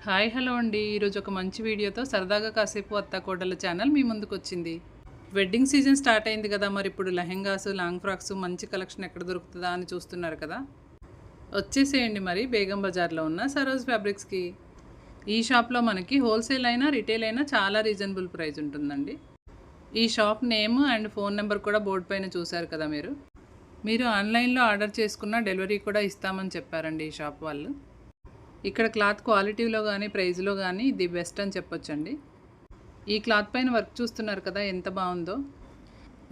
Hi hello అండి. ఈరోజు ఒక మంచి వీడియోతో సరదాగా కాసేపు అత్తాకోడళ్ళ ఛానల్ మీ ముందుకొచ్చింది. వెడ్డింగ్ సీజన్ స్టార్ట్ అయింది కదా, మరి ఇప్పుడు లెహెంగాస్, లాంగ్ ఫ్రాక్స్ మంచి కలెక్షన్ ఎక్కడ దొరుకుతుందా అని చూస్తున్నారు కదా. వచ్చేసేయండి మరి బేగం బజార్లో ఉన్న సరోజ్ ఫ్యాబ్రిక్స్కి. ఈ షాప్లో మనకి హోల్సేల్ అయినా రిటైల్ అయినా చాలా రీజనబుల్ ప్రైస్ ఉంటుందండి. ఈ shop name and phone number కూడా బోర్డు పైన చూశారు కదా మీరు ఆన్లైన్లో ఆర్డర్ చేసుకున్న డెలివరీ కూడా ఇస్తామని చెప్పారండి ఈ షాప్ వాళ్ళు. ఇక్కడ క్లాత్ క్వాలిటీలో కానీ ప్రైస్లో కానీ ది బెస్ట్ అని చెప్పొచ్చండి. ఈ క్లాత్ పైన వర్క్ చూస్తున్నారు కదా ఎంత బాగుందో.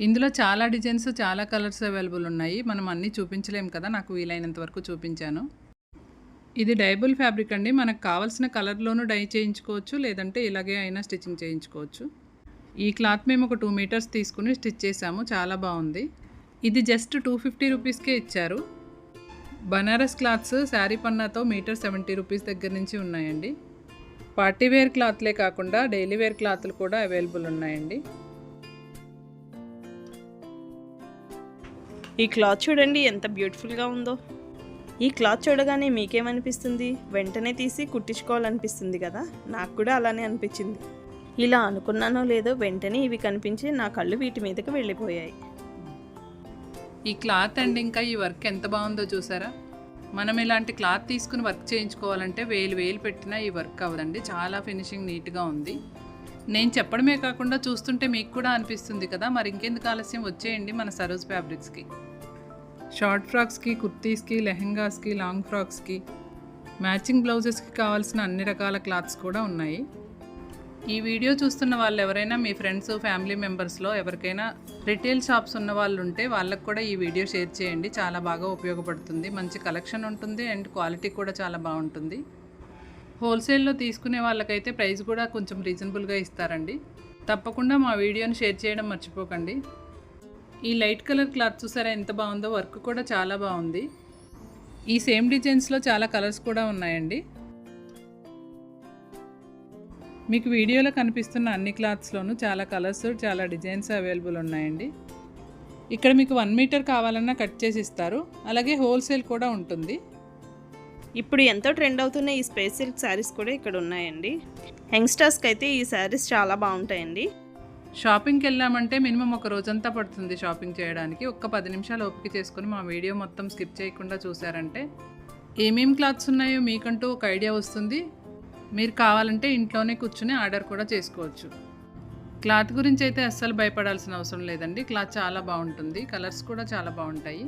ఇందులో చాలా డిజైన్స్, చాలా కలర్స్ అవైలబుల్ ఉన్నాయి. మనం అన్నీ చూపించలేము కదా, నాకు వీలైనంత వరకు చూపించాను. ఇది డైబుల్ ఫ్యాబ్రిక్ అండి. మనకు కావాల్సిన కలర్లోనూ డై చేయించుకోవచ్చు, లేదంటే ఇలాగే అయినా స్టిచ్చింగ్ చేయించుకోవచ్చు. ఈ క్లాత్ మేము ఒక 2 మీటర్స్ తీసుకుని స్టిచ్ చేసాము, చాలా బాగుంది. ఇది జస్ట్ 250 రూపీస్కే ఇచ్చారు. బనారస్ క్లాత్స్ శారీ పన్నాతో మీటర్ 70 రూపీస్ దగ్గర నుంచి ఉన్నాయండి. పార్టీవేర్ క్లాత్లే కాకుండా డైలీ వేర్ క్లాత్లు కూడా అవైలబుల్ ఉన్నాయండి. ఈ క్లాత్ చూడండి ఎంత బ్యూటిఫుల్గా ఉందో. ఈ క్లాత్ చూడగానే మీకేమనిపిస్తుంది? వెంటనే తీసి కుట్టించుకోవాలనిపిస్తుంది కదా, నాకు కూడా అలానే అనిపించింది. ఇలా అనుకున్నానో లేదో వెంటనే ఇవి కనిపించి నా కళ్ళు వీటి మీదకి వెళ్ళిపోయాయి. ఈ క్లాత్ అండ్ ఇంకా ఈ వర్క్ ఎంత బాగుందో చూసారా. మనం ఇలాంటి క్లాత్ తీసుకుని వర్క్ చేయించుకోవాలంటే వేలు పెట్టినా ఈ వర్క్ అవ్వదండి. చాలా ఫినిషింగ్ నీట్గా ఉంది. నేను చెప్పడమే కాకుండా చూస్తుంటే మీకు కూడా అనిపిస్తుంది కదా. మరి ఇంకెందుకు ఆలస్యం, వచ్చేయండి మన సరోజ్ ఫ్యాబ్రిక్స్కి. షార్ట్ ఫ్రాక్స్కి, కుర్తీస్కి, లెహెంగాస్కి, లాంగ్ ఫ్రాక్స్కి, మ్యాచింగ్ బ్లౌజెస్కి కావాల్సిన అన్ని రకాల క్లాత్స్ కూడా ఉన్నాయి. ఈ వీడియో చూస్తున్న వాళ్ళు ఎవరైనా మీ ఫ్రెండ్స్, ఫ్యామిలీ మెంబర్స్లో ఎవరికైనా రిటైల్ షాప్స్ ఉన్న వాళ్ళు ఉంటే వాళ్ళకు కూడా ఈ వీడియో షేర్ చేయండి. చాలా బాగా ఉపయోగపడుతుంది. మంచి కలెక్షన్ ఉంటుంది అండ్ క్వాలిటీ కూడా చాలా బాగుంటుంది. హోల్సేల్లో తీసుకునే వాళ్ళకైతే ప్రైస్ కూడా కొంచెం రీజనబుల్గా ఇస్తారండి. తప్పకుండా మా వీడియోని షేర్ చేయడం మర్చిపోకండి. ఈ లైట్ కలర్ క్లాత్ చూసారా ఎంత బాగుందో, వర్క్ కూడా చాలా బాగుంది. ఈ సేమ్ డిజైన్స్లో చాలా కలర్స్ కూడా ఉన్నాయండి. మీకు వీడియోలో కనిపిస్తున్న అన్ని క్లాత్స్లోనూ చాలా కలర్స్, చాలా డిజైన్స్ అవైలబుల్ ఉన్నాయండి. ఇక్కడ మీకు 1 మీటర్ కావాలన్నా కట్ చేసి ఇస్తారు. అలాగే హోల్సేల్ కూడా ఉంటుంది. ఇప్పుడు ఎంతో ట్రెండ్ అవుతున్న ఈ స్పేస్ సిల్క్ శారీస్ కూడా ఇక్కడ ఉన్నాయండి. యంగ్స్టర్స్కి అయితే ఈ శారీస్ చాలా బాగుంటాయండి. షాపింగ్కి వెళ్ళామంటే మినిమం ఒక రోజంతా పడుతుంది షాపింగ్ చేయడానికి. ఒక్క 10 నిమిషాలు ఓపిక చేసుకుని మా వీడియో మొత్తం స్కిప్ చేయకుండా చూసారంటే ఏమేమి క్లాత్స్ ఉన్నాయో మీకంటూ ఒక ఐడియా వస్తుంది. మీరు కావాలంటే ఇంట్లోనే కూర్చుని ఆర్డర్ కూడా చేసుకోవచ్చు. క్లాత్ గురించి అయితే అస్సలు భయపడాల్సిన అవసరం లేదండి. క్లాత్ చాలా బాగుంటుంది, కలర్స్ కూడా చాలా బాగుంటాయి.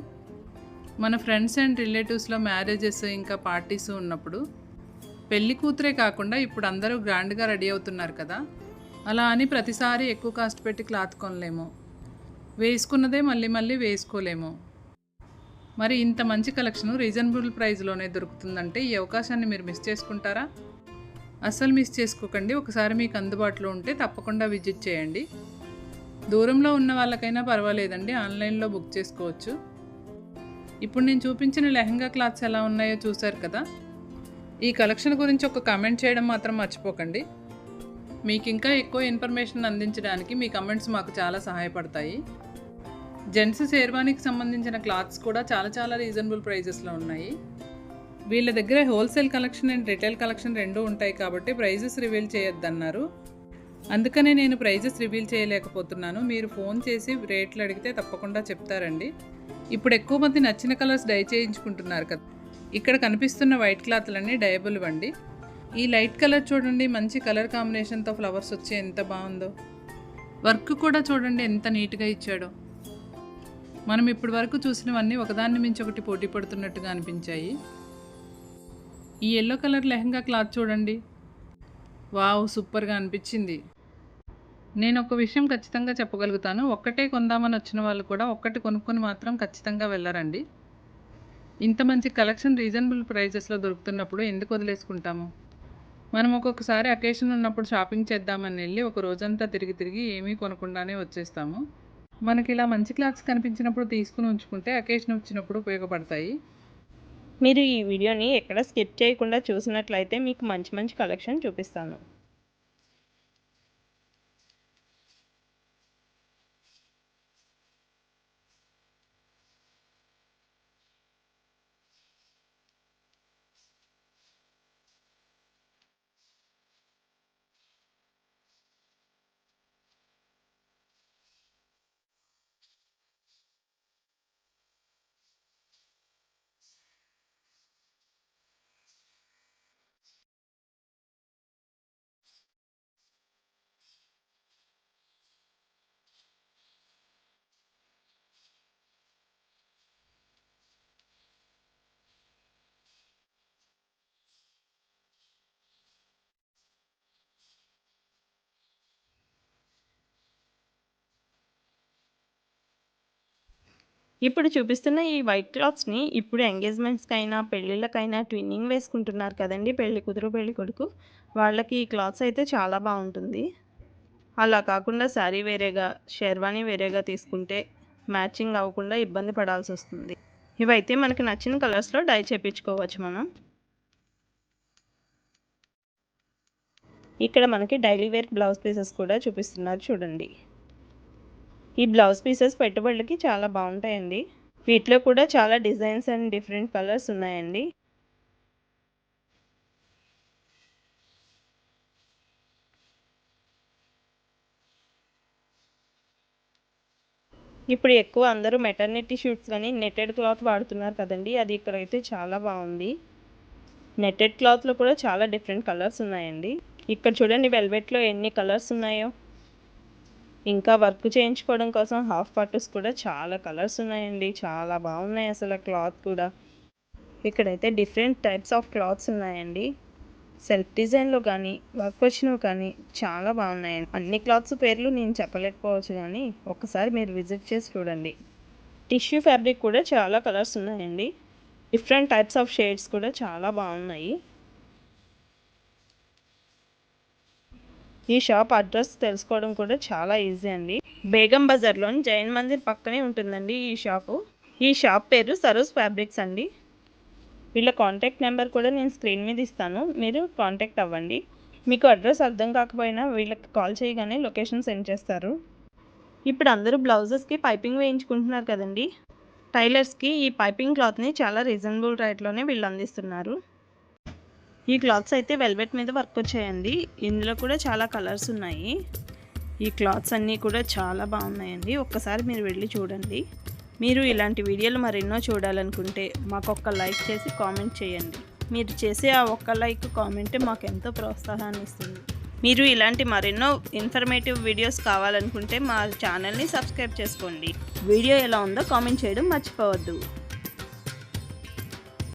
మన ఫ్రెండ్స్ అండ్ రిలేటివ్స్లో మ్యారేజెస్ ఇంకా పార్టీస్ ఉన్నప్పుడు పెళ్లి కూతురే కాకుండా ఇప్పుడు అందరూ గ్రాండ్గా రెడీ అవుతున్నారు కదా, అలా అని ప్రతిసారి ఎక్కువ కాస్ట్ పెట్టి క్లాత్ కొనలేము. వేసుకున్నదే మళ్ళీ మళ్ళీ వేసుకోలేము. మరి ఇంత మంచి కలెక్షన్ రీజనబుల్ ప్రైస్లోనే దొరుకుతుందంటే ఈ అవకాశాన్ని మీరు మిస్ చేసుకుంటారా? అస్సలు మిస్ చేసుకోకండి. ఒకసారి మీకు అందుబాటులో ఉంటే తప్పకుండా విజిట్ చేయండి. దూరంలో ఉన్న వాళ్ళకైనా పర్వాలేదండి, ఆన్లైన్లో బుక్ చేసుకోవచ్చు. ఇప్పుడు నేను చూపించిన లెహంగా క్లాత్స్ ఎలా ఉన్నాయో చూసారు కదా. ఈ కలెక్షన్ గురించి ఒక కామెంట్ చేయడం మాత్రం మర్చిపోకండి. మీకు ఇంకా ఎక్కువ ఇన్ఫర్మేషన్ అందించడానికి మీ కమెంట్స్ మాకు చాలా సహాయపడతాయి. జెంట్స్ షేర్వానీకి సంబంధించిన క్లాత్స్ కూడా చాలా చాలా రీజనబుల్ ప్రైజెస్లో ఉన్నాయి. వీళ్ళ దగ్గర wholesale collection and retail collection రెండూ ఉంటాయి కాబట్టి ప్రైజెస్ రివీల్ చేయొద్దన్నారు. అందుకనే నేను ప్రైజెస్ రివీల్ చేయలేకపోతున్నాను. మీరు ఫోన్ చేసి రేట్లు అడిగితే తప్పకుండా చెప్తారండి. ఇప్పుడు ఎక్కువ మంది నచ్చిన కలర్స్ డై చేయించుకుంటున్నారు కదా. ఇక్కడ కనిపిస్తున్న వైట్ క్లాత్లన్నీ డయబుల్ ఇవ్వండి. ఈ లైట్ కలర్ చూడండి, మంచి కలర్ కాంబినేషన్తో ఫ్లవర్స్ వచ్చి ఎంత బాగుందో. వర్క్ కూడా చూడండి ఎంత నీట్గా ఇచ్చాడో. మనం ఇప్పటి వరకు చూసినవన్నీ ఒకదాన్ని మించి ఒకటి పోటీ పడుతున్నట్టుగా అనిపించాయి. ఈ ఎల్లో కలర్ లెహంగా క్లాత్ చూడండి, వావ్ సూపర్గా అనిపించింది. నేను ఒక విషయం ఖచ్చితంగా చెప్పగలుగుతాను, ఒక్కటే కొందామని వచ్చిన వాళ్ళు కూడా ఒక్కటి కొనుక్కొని మాత్రం ఖచ్చితంగా వెళ్ళరండి. ఇంత మంచి కలెక్షన్ రీజనబుల్ ప్రైజెస్లో దొరుకుతున్నప్పుడు ఎందుకు వదిలేసుకుంటాము? మనం ఒక్కొక్కసారి అకేషన్ ఉన్నప్పుడు షాపింగ్ చేద్దామని వెళ్ళి ఒక రోజంతా తిరిగి ఏమీ కొనకుండానే వచ్చేస్తాము. మనకి ఇలా మంచి క్లాత్స్ కనిపించినప్పుడు తీసుకుని ఉంచుకుంటే అకేషన్ వచ్చినప్పుడు ఉపయోగపడతాయి. మీరు ఈ వీడియోని ఎక్కడ స్కిప్ చేయకుండా చూసినట్లయితే మీకు మంచి మంచి కలెక్షన్ చూపిస్తాను. ఇప్పుడు చూపిస్తున్న ఈ వైట్ క్లాత్స్ని ఇప్పుడు ఎంగేజ్మెంట్స్కైనా పెళ్ళిళ్ళకైనా ట్విన్నింగ్ వేసుకుంటున్నారు కదండి, పెళ్లి కూతురు పెళ్లి కొడుకు. వాళ్ళకి ఈ క్లాత్స్ అయితే చాలా బాగుంటుంది. అలా కాకుండా శారీ వేరేగా షెర్వానీ వేరేగా తీసుకుంటే మ్యాచింగ్ అవ్వకుండా ఇబ్బంది పడాల్సి వస్తుంది. ఇవైతే మనకి నచ్చిన కలర్స్లో డై చేయించుకోవచ్చు మనం. ఇక్కడ మనకి డైలీ వేర్ బ్లౌజ్ పీసెస్ కూడా చూపిస్తున్నారు చూడండి. ఈ బ్లౌజ్ పీసెస్ పెట్టుబడులకి చాలా బాగుంటాయండి. వీటిలో కూడా చాలా డిజైన్స్ అండ్ డిఫరెంట్ కలర్స్ ఉన్నాయండి. ఇప్పుడు ఎక్కువ అందరూ మెటర్నిటీ షూట్స్ కానీ నెట్టెడ్ క్లాత్ వాడుతున్నారు కదండి, అది ఇక్కడైతే చాలా బాగుంది. నెట్టెడ్ క్లాత్లో కూడా చాలా డిఫరెంట్ కలర్స్ ఉన్నాయండి. ఇక్కడ చూడండి వెల్వెట్లో ఎన్ని కలర్స్ ఉన్నాయో. ఇంకా వర్క్ చేయించుకోవడం కోసం హాఫ్ పట్టుస్ కూడా చాలా కలర్స్ ఉన్నాయండి, చాలా బాగున్నాయి అసలు క్లాత్ కూడా. ఇక్కడైతే డిఫరెంట్ టైప్స్ ఆఫ్ క్లాత్స్ ఉన్నాయండి. సెల్ఫ్ డిజైన్లో కానీ వర్క్ వచ్చినవి కానీ చాలా బాగున్నాయండి. అన్ని క్లాత్స్ పేర్లు నేను చెప్పలేకపోవచ్చు కానీ ఒకసారి మీరు విజిట్ చేసి చూడండి. టిష్యూ ఫ్యాబ్రిక్ కూడా చాలా కలర్స్ ఉన్నాయండి. డిఫరెంట్ టైప్స్ ఆఫ్ షేడ్స్ కూడా చాలా బాగున్నాయి. ఈ షాప్ అడ్రస్ తెలుసుకోవడం కూడా చాలా ఈజీ అండి. బేగం బజార్లోని జైన్ మందిర్ పక్కనే ఉంటుందండి ఈ షాపు. ఈ షాప్ పేరు సరోజ్ ఫ్యాబ్రిక్స్ అండి. వీళ్ళ కాంటాక్ట్ నెంబర్ కూడా నేను స్క్రీన్ మీద ఇస్తాను, మీరు కాంటాక్ట్ అవ్వండి. మీకు అడ్రస్ అర్థం కాకపోయినా వీళ్ళకి కాల్ చేయగానే లొకేషన్ సెండ్ చేస్తారు. ఇప్పుడు అందరూ బ్లౌజెస్కి పైపింగ్ వేయించుకుంటున్నారు కదండి, టైలర్స్కి ఈ పైపింగ్ క్లాత్ని చాలా రీజనబుల్ రేట్లోనే వీళ్ళు అందిస్తున్నారు. ఈ క్లాత్స్ అయితే వెల్వెట్ మీద వర్క్ వచ్చాయండి. ఇందులో కూడా చాలా కలర్స్ ఉన్నాయి. ఈ క్లాత్స్ అన్నీ కూడా చాలా బాగున్నాయండి, ఒక్కసారి మీరు వెళ్ళి చూడండి. మీరు ఇలాంటి వీడియోలు మరెన్నో చూడాలనుకుంటే మాకు ఒక్క లైక్ చేసి కామెంట్ చేయండి. మీరు చేసే ఆ ఒక్క లైక్ కామెంటే మాకు ఎంతో ప్రోత్సాహాన్ని ఇస్తుంది. మీరు ఇలాంటి మరెన్నో ఇన్ఫర్మేటివ్ వీడియోస్ కావాలనుకుంటే మా ఛానల్ని సబ్స్క్రైబ్ చేసుకోండి. వీడియో ఎలా ఉందో కామెంట్ చేయడం మర్చిపోవద్దు.